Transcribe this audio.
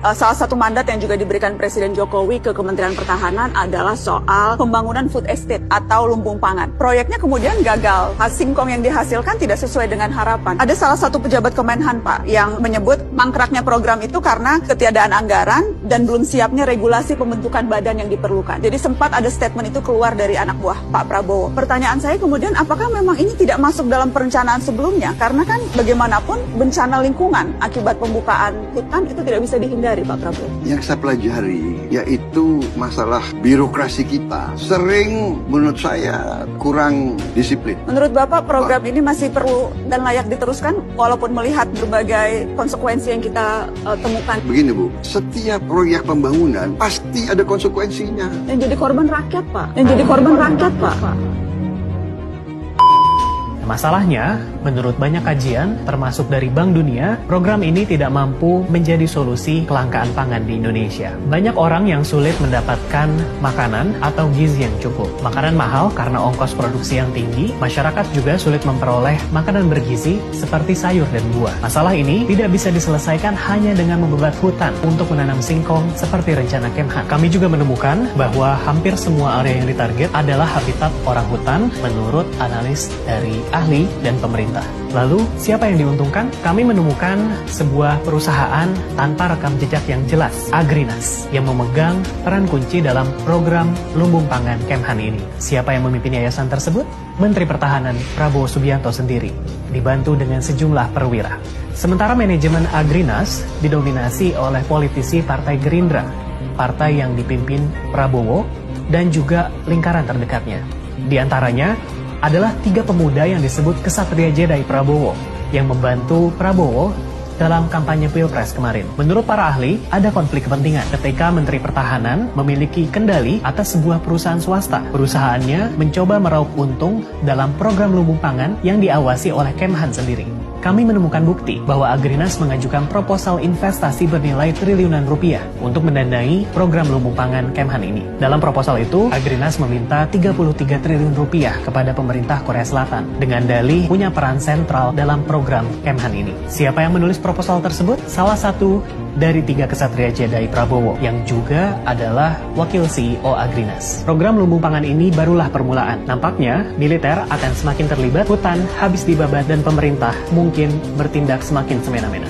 Salah satu mandat yang juga diberikan Presiden Jokowi ke Kementerian Pertahanan adalah soal pembangunan food estate atau lumbung pangan. Proyeknya kemudian gagal. Singkong yang dihasilkan tidak sesuai dengan harapan. Ada salah satu pejabat Kemenhan, Pak, yang menyebut mangkraknya program itu karena ketiadaan anggaran dan belum siapnya regulasi pembentukan badan yang diperlukan. Jadi sempat ada statement itu keluar dari anak buah Pak Prabowo. Pertanyaan saya kemudian, apakah memang ini tidak masuk dalam perencanaan sebelumnya? Karena kan bagaimanapun bencana lingkungan akibat pembukaan hutan itu tidak bisa dihindari, Pak Prabowo. Yang saya pelajari yaitu masalah birokrasi kita sering menurut saya kurang disiplin. Menurut Bapak program ini masih perlu dan layak diteruskan walaupun melihat berbagai konsekuensi yang kita temukan. Begini Bu, setiap proyek pembangunan pasti ada konsekuensinya. Yang jadi korban rakyat, Pak. Yang jadi korban rakyat, Pak. Masalahnya, menurut banyak kajian, termasuk dari Bank Dunia, program ini tidak mampu menjadi solusi kelangkaan pangan di Indonesia. Banyak orang yang sulit mendapatkan makanan atau gizi yang cukup. Makanan mahal karena ongkos produksi yang tinggi, masyarakat juga sulit memperoleh makanan bergizi seperti sayur dan buah. Masalah ini tidak bisa diselesaikan hanya dengan membebat hutan untuk menanam singkong seperti rencana Kemhan. Kami juga menemukan bahwa hampir semua area yang ditarget adalah habitat orang hutan menurut analis dari ahli dan pemerintah. Lalu, siapa yang diuntungkan? Kami menemukan sebuah perusahaan tanpa rekam jejak yang jelas, Agrinas, yang memegang peran kunci dalam program lumbung pangan Kemhan ini. Siapa yang memimpin yayasan tersebut? Menteri Pertahanan Prabowo Subianto sendiri, dibantu dengan sejumlah perwira. Sementara manajemen Agrinas didominasi oleh politisi Partai Gerindra, partai yang dipimpin Prabowo dan juga lingkaran terdekatnya. Di antaranya adalah 3 pemuda yang disebut Kesatria Jedi Prabowo yang membantu Prabowo dalam kampanye Pilpres kemarin. Menurut para ahli, ada konflik kepentingan ketika Menteri Pertahanan memiliki kendali atas sebuah perusahaan swasta. Perusahaannya mencoba meraup untung dalam program lumbung pangan yang diawasi oleh Kemhan sendiri. Kami menemukan bukti bahwa Agrinas mengajukan proposal investasi bernilai triliunan rupiah untuk mendanai program lumbung pangan Kemhan ini. Dalam proposal itu, Agrinas meminta 33 triliun rupiah kepada pemerintah Korea Selatan dengan dalih punya peran sentral dalam program Kemhan ini. Siapa yang menulis proposal tersebut? Salah satu dari 3 Kesatria Jedi Prabowo yang juga adalah wakil CEO Agrinas. Program lumbung pangan ini barulah permulaan. Nampaknya militer akan semakin terlibat, hutan habis dibabat dan pemerintah mungkin bertindak semakin semena-mena.